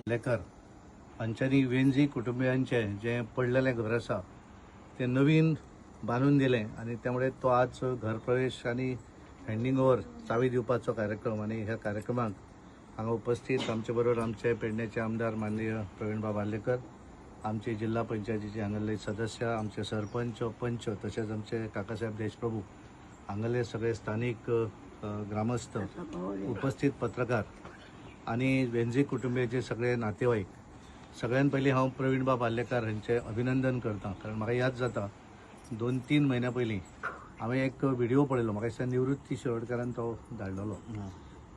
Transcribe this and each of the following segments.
लेकर हांच्यानी वेंजी कुटुंबियांचे जे पडलेले घर आसा ते नवीन बांधून दिले आणि त्यामुळे तो आज घरप्रवेश आणि हँडिंग ओव्हर चावी दिवपाचो कार्यक्रम आणि ह्या कार्यक्रमाक हांगा उपस्थित आमचे बरोबर आमचे पेडण्याचे आमदार माननीय प्रवीणबा बार्लेकर, आमचे जिल्हा पंचायतीचे हांगाले सदस्य, आमचे सरपंच पंच तसेच आमचे काकासाहेब देशप्रभू हांगाले सगळे स्थानिक ग्रामस्थ उपस्थित पत्रकार आणि वेंजी कुटुंबियाचे सगळे नातेवाईक, सगळ्यान पयलीं हांव प्रवीणबा बार्लेकर हांचे अभिनंदन करता. कारण म्हाका याद जाता 2-3 म्हयन्या पयलीं हांवें एक व्हिडिओ पळयलो, म्हाका दिसता निवृत्ती शिरोडकरान तो धाडलेलो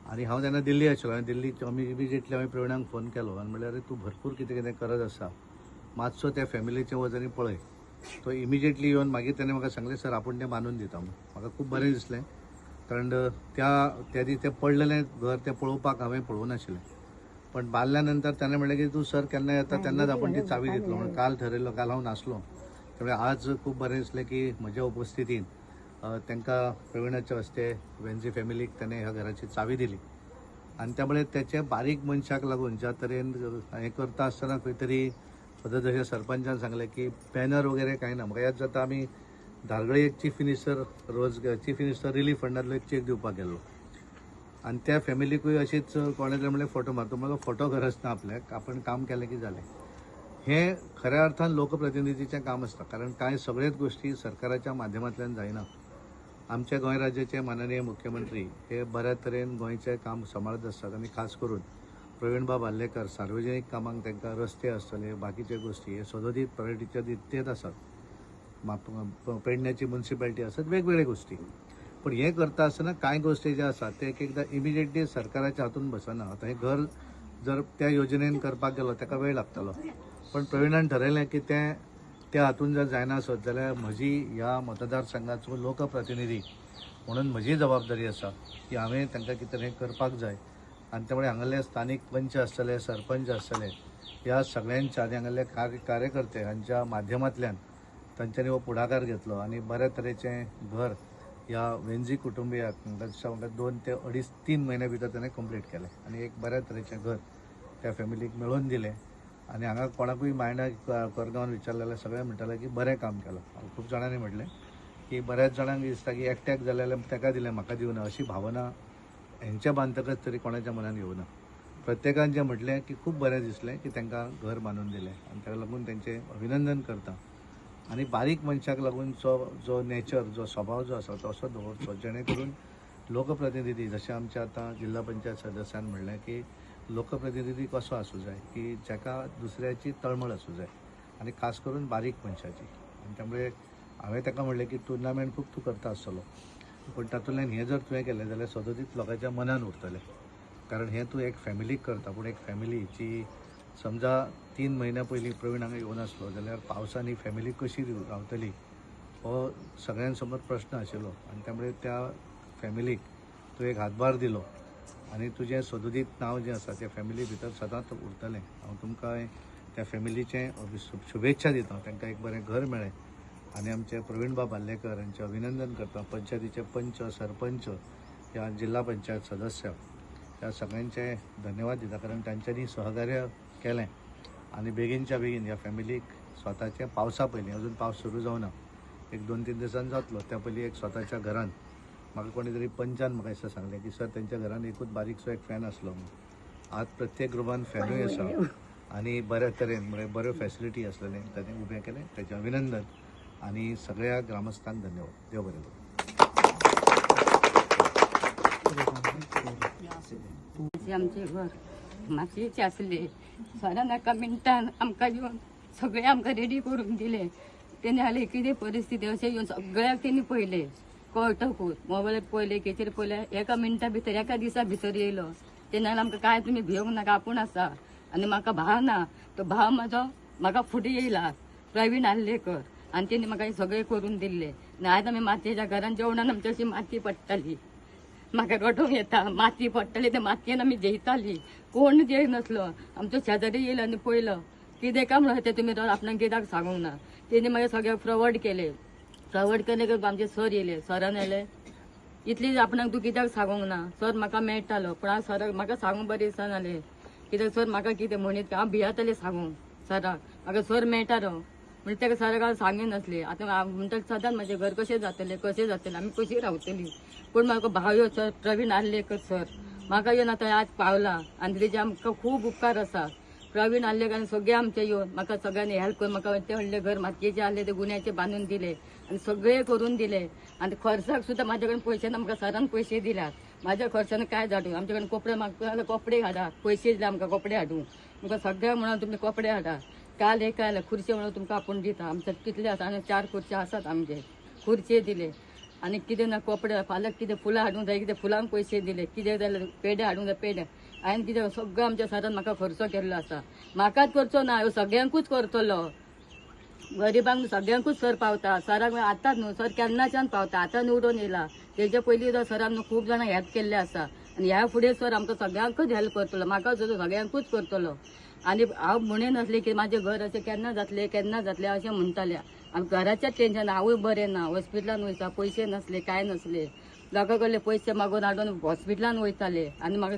आणि हांव तेन्ना दिल्ली आशिल्लो. हांवें दिल्ली इमिजिएटली हांवें प्रवीणाक फोन केलो आनी म्हणल्यार तूं भरपूर कितें कितें करत आसा, मातसो त्या फॅमिलीचें वच आनी पळय. तो इमिजिएटली येवन मागीर ताणें म्हाका सांगलें सर आपूण तें बांदून दिता म्हणून. म्हाका खूब बरें दिसलें कारण त्या दी तें पडलेलें घर तें पळोवपाक हांवें पळोवं नाशिल्लें. पण बांदल्या नंतर ताणें म्हणलें की तूं सर केन्ना येता तेन्नाच आपूण ती चावी दितलो म्हणून. काल ठरयलो, काल हांव नासलो, त्यामुळे आज खूब बरें दिसलें की म्हज्या उपस्थितीन तांकां प्रवीणाच्या हस्ते वेंजी फॅमिलीक ताणें ह्या घराची चावी दिली. आणि त्यामुळे त्याचे बारीक मनशाक लागून ज्या तरेन हें करता आसतना खंय तरी जशें सरपंचान सांगलें की बॅनर वगैरे कांय ना. म्हाका याद जाता आमी धारगळे एक चीफ मिनिस्टर रिलीफ फंडांतलो एक चेक दिवपाक गेल्लो आणि त्या फॅमिलीकूय अशीच कोणे तरी म्हणलें फोटो मारतो. म्हाका फोटो गरज ना, आपल्याक आपण काम केलें की जालें. हें खऱ्या अर्थान लोकप्रतिनिधीचें काम आसता. कारण कांय सगळ्याच गोष्टी सरकाराच्या माध्यमांतल्यान जायना. आमच्या गोंय राज्याचे माननीय मुख्यमंत्री हे बऱ्या तरेन गोंयचें काम सांबाळत आसतात आणि खास करून प्रवीणबा बार्लेकर सार्वजनीक कामांक तांकां रस्ते आसतले, बाकीचे गोष्टी हे सदोदीत प्रायोरिटीचे दितेत आसात. पेडण्याची म्युन्सिपालिटी आसत, वेगवेगळे गोष्टी. पण हें करता आसतना कांय गोष्टी ज्यो आसात ते एक एकदां इमिजिएटली सरकाराच्या हातून बसना. आतां हें घर जर त्या योजनेन करपाक गेलो ताका वेळ लागतलो, पण प्रवीणान ठरयलें की त्या हातून जर जायना आसत जाल्यार म्हजी ह्या मतदारसंघाचो लोकप्रतिनिधी म्हणून म्हजी जबाबदारी आसा की हांवें तांकां कितें तरी करपाक जाय. आनी त्यामुळे हांगाले स्थानीक पंच आसतले, सरपंच आसतले, ह्या सगळ्यांच्या आनी हांगाले कार्यकर्ते हांच्या माध्यमांतल्यान तांच्यांनी हो पुढाकार घेतलो आणि बऱ्या तरेचें घर ह्या वेंजी कुटुंबियाक म्हाका 2 ते 2.5-3 म्हयन्या भितर ताणें कंप्लीट केलें आणि एक बऱ्या तरेचें घर त्या फॅमिलीक मेळोवन दिलें. आणि हांगा कोणाकूय मायंडा कोरगांवान विचारलें जाल्यार सगळें म्हणटाले की बरें काम केलां. खूब जाणांनी म्हटलें की बऱ्याच जाणांक दिसता की एकट्याक जालें जाल्यार ताका दिलें म्हाका दिवना, अशी भावना हेंच्या बांदतकच तरी कोणाच्या मनान येवना. प्रत्येकान जें म्हटलें की खूब बरें दिसलें की तांकां घर बांदून दिलें आनी ताका लागून तांचें अभिनंदन करता. आणि बारीक मनशाक लागून जो नेचर, जो स्वभाव जो आसा तो असो दवरचो जेणे करून लोकप्रतिनिधी जशें आमच्या आतां जिल्हा पंचायत सदस्यान म्हणलें की लोकप्रतिनिधी कसो आसूं जाय की जाका दुसऱ्याची तळमळ आसूं जाय आणि खास करून बारीक मनशाची. आणि त्यामुळे हांवें ताका म्हणलें की टुर्नामेंट खूब तूं करता आसतलो, पण तातूंतल्यान हें जर तुवें केलें जाल्यार सदोदीत लोकांच्या मनान उरतलें. कारण हें तूं एक फॅमिलीक करता, पूण एक फॅमिली जी समजा 3 म्हयन्या पयलीं प्रवीण हांगा येवं नासलो जाल्यार पावसांनी फॅमिली कशी रावतली हो सगळ्यां समोर प्रश्न आशिल्लो. आनी त्यामुळे त्या फॅमिलीक तूं एक हातभार दिलो आनी तुजें सदोदीत नांव जें आसा त्या फॅमिली भितर सदांच उरतलें. हांव तुमकां त्या फॅमिलीचें शुभेच्छा दिता, तांकां एक बरें घर मेळ्ळें आनी आमचे प्रवीणबा बार्लेकर हांचें अभिनंदन करता. पंचायतीचे पंच, सरपंच, ह्या जिल्हा पंचायत सदस्य ह्या सगळ्यांचे धन्यवाद दिता. कारण तांच्यांनी सहकार्य केलें आनी बेगीनच्या बेगीन ह्या फॅमिलीक स्वताचें पावसा पयलीं, अजून पावस सुरू जावना, एक 2-3 दिसान जातलो, त्या पयलीं एक स्वताच्या घरान म्हाका कोणी तरी पंचान म्हाका दिसता सांगलें की सर तेंच्या घरान एकूच बारीकसो एक फॅन आसलो म्हणून. आज प्रत्येक रुमान फॅनूय आसा आनी बऱ्या तरेन म्हणजे बऱ्यो फॅसिलिटी आसलेलें ताणें उबें केलें. तेचें अभिनंदन आनी सगळ्या ग्रामस्थांक धन्यवाद. देव बरें करूं. आमचें घर मातयेचें आसलें, सदांच एका मिनटान आमकां येवन सगळें आमकां रेडी करून दिलें. तेणे जाल्यार कितें परिस्थिती अशें येवन सगळ्याक तेणी पळयलें, कळटकूच मोबायलार पळयलें, केचेर पळयलें, एका मिनटा भितर एका दिसा भितर येयलो. तेणे जाल्यार आमकां काय तुमी भिवंक नाका, आपूण आसा. आनी म्हाका भाव ना, तो भाव म्हाका फुडें येयला, प्रवीण आर्लेकर, आनी तेणी म्हाका सगळें करून दिल्लें. आयज आमी मातयेच्या घरान जेवणान आमची अशी माती पडटाली, म्हाका रडोंक येता. माती पडटली ते मातयेन आमी जेयताली, कोण जेयनासलो. आमचो शेजारी येयलो आनी पळयलो, कितें काय म्हणून ते तुमी आपणाक कित्याक सांगूंक ना. तेणी मागीर सगळें फ्रॉवर्ड केलें. प्रवट केले की आमचे सर येले, सरान येले इतली आपणाक तू कित्याक सांगूंक ना, सर म्हाका मेळटालो पण हांव सराक म्हाका सांगूंक बरें दिसनाले कित्याक सर म्हाका कितें म्हणीत हांव भियातालें सांगूंक सराक, म्हाका सर मेळटालो म्हणजे ताका सराक हांव सांगें नासलें. आतां हांव म्हणटा सदांच म्हाजें घर कशें जातलें आमी कशीं रावतलीं. पूण म्हाका भाव यो सर प्रवीण आर्लेकर सर म्हाका येवन आतां आज पावला आनी तेजे आमकां खूब उपकार आसा. प्रवीण आर्लेकर सगळे आमचे येवन म्हाका सगळ्यांनी हेल्प करून म्हाका ते व्हडले घर मातयेचे आहले ते गुन्याचे बांदून दिले आनी सगळे करून दिले. आनी खर्चाक सुद्दां म्हाजे कडेन पयशे ना, म्हाका सरान पयशे दिल्यात. म्हाज्या खर्चान काय धाडूं, आमचे कडेन कपडे म्हाका कपडे हाडा, पयशे दिले आमकां कपडे हाडूं, तुमकां सगळ्यांक म्हणून तुमी कपडे हाडा. काल एक आयले खुर्चे म्हणून तुमकां आपूण दिता, आमचे कितले आसा आनी 4 खुर्चे आसात आमचे, खुर्चे दिले. आनी कितें ना कपडे फाल्यां कितें फुलां हाडूंक जाय कितें फुलांक पयशे दिले, कितें जाल्यार पेडे हाडूंक जाय पेडे. हांवें कितें सगळं आमच्या सरान म्हाका खर्च केल्लो आसा. म्हाकाच करचो ना, ह्यो सगळ्यांकूच करतलो. गरिबांक सगळ्यांकूच सर पावता. सराक आतांच न्हू, सर केन्नाच्यान पावता, आतां निवडून येयला. तेजे पयलीं सुद्दां सरान खूब जाणांक हेल्प केल्ले आसा आनी ह्या फुडें सर आमकां सगळ्यांकूच हेल्प करतलो, म्हाका सुद्दां सगळ्यांकूच करतलो. आनी हांव म्हणें नासलें की म्हाजें घर अशें केन्ना जातलें अशें म्हणटालें. आनी घराचेंच टेन्शन, हांवूय बरें ना, हॉस्पिटलान वयता, पयशे नासले काय नासले, लोकां कडले पयशे मागून हाडून हॉस्पिटलान वयताले आनी म्हाका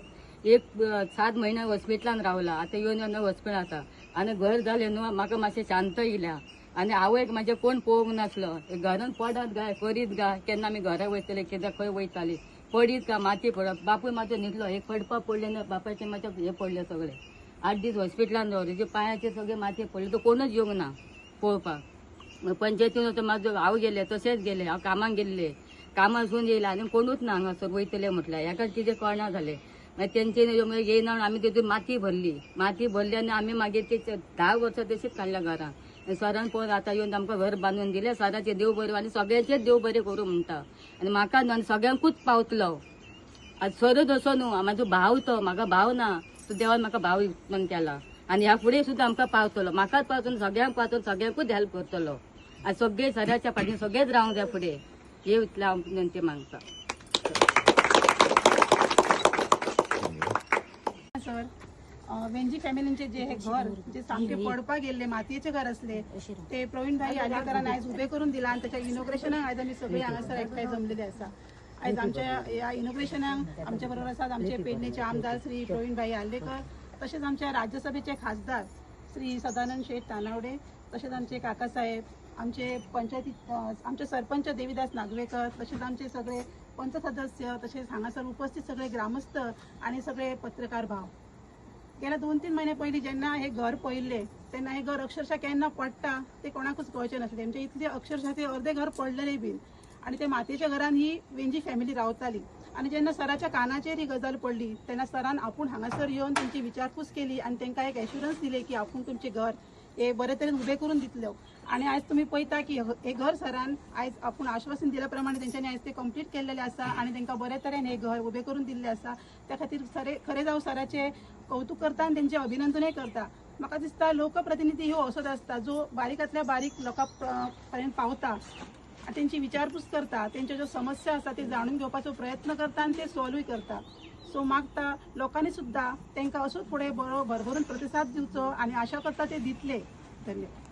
7 म्हयने हॉस्पिटलान रावला. आतां येवन हॉस्पिटल आसा आनी घर जालें न्हू, म्हाका मातशें शांत येयल्या. आनी आवयक म्हाजें कोण पळोवंक नासलो, घरान पडात गाय करीत गाय. केन्ना आमी घरा वयतले कित्याक खंय वयताली पडीत का माती पडप, बापूय म्हाजो न्हिदलो, एक पडपाक पडले ना, बापाचे म्हाज्या हे पडले सगळे. 8 दीस हॉस्पिटलान दवरले, जे पांयाचे सगळे माती पडले, तो कोणूच येवंक ना पळोवपाक. पंचायतीन म्हाजो हांव गेले, तशेंच गेले, हांव कामाक गेल्ले, कामासून येयला आनी कोणूच ना हांगासर वयतले म्हटल्यार, हेकाच कितें कळना जालें. मागीर तेंचे येयना आमी तेतून माती भरली आनी आमी मागीर ते 10 वर्सां तशीच काडल्या घरान. सरान पळोवन आतां येवन आमकां घर बांदून दिलें. सराचे देव बरें आनी सगळ्यांचेच देव बरें करूं म्हणटा. आनी म्हाका न्हू सगळ्यांकूच पावतलो. आज सरच असो न्हू, म्हाजो भाव तो, म्हाका भाव ना, तो देवान म्हाका भाव मन केला आनी ह्या फुडें सुद्दां आमकां पावतलो. म्हाकाच पावतलो, सगळ्यांक पावतलो, सगळ्यांकूच हेल्प करतलो. आनी सगळे सराच्या फाटीन सगळेच रावंक जाय फुडें, हे इतलें हांव विनंती मागता. सर वेंजी फॅमिलींचे जे हे घर जे सामके पडपाक गेल्ले मातयेचे घर असले ते प्रवीण भाई आर्लेकरान आयज उबे करून दिला आनी त्याच्या इनॉग्रेशनाक आयज आमी सगळीं हांगासर एकठांय जमलेली आसा. आयज आमच्या ह्या इनॉग्रेशनाक आमच्या बरोबर आसात आमचे पेडणेचे आमदार श्री प्रवीण भाई आर्लेकर, तशेंच आमच्या राज्यसभेचे खासदार श्री सदानंद शेठ तानावडे, तशेंच आमचे काकासाहेब, आमचे पंचायती आमचे सरपंच देवीदास नागवेकर, तसेच आमचे सगळे पंच सदस्य, तसेच हांगासर उपस्थित सगळे ग्रामस्थ आणि सगळे पत्रकार भाव. गेल्या 2-3 महिने पयलीं जेन्ना हे घर पळयल्ले तेन्ना हे घर अक्षरशः केन्ना पडटा ते कोणाकूच कळचें नासलें. म्हणजे इतले अक्षरशः ते अर्धे घर पडलेले बीन आणि ते मातयेच्या घरान ही वेंजी फॅमिली रावताली. आणि जेन्ना सराच्या कानाचेर ही गजाल पडली तेन्ना सरान आपूण हांगासर येवन त्यांची विचारपूस केली आणि तांकां एक एश्युरन्स दिले की आपूण तुमचे घर हे बरे तरेन उबे करून दितलो. आणि आयज तुम्ही पळयता की हे घर सरान आयज आपूण आश्वासन दिल्या प्रमाणे तेंच्यांनी आयज ते कंप्लीट केलेले आसा आणि तांकां बरे तरेन हे घर उबे करून दिल्ले आसा. त्या खातीर खरेंच हांव सराचे कौतुक करता आणि त्यांचे अभिनंदनय करता. म्हाका दिसता लोकप्रतिनिधी ह्यो असोच आसता जो बारीकांतल्या बारीक लोकां पर्यंत पावता, त्यांची विचारपूस करता, त्यांच्या ज्यो समस्या आसा ते जाणून घेवपाचो प्रयत्न करता आणि ते सॉल्वूय करता. सो मागता लोकांनी सुद्दां तांकां असोच फुडें बरो भरभरून प्रतिसाद दिवचो आणि आशा करता ते दितले. धन्यवाद.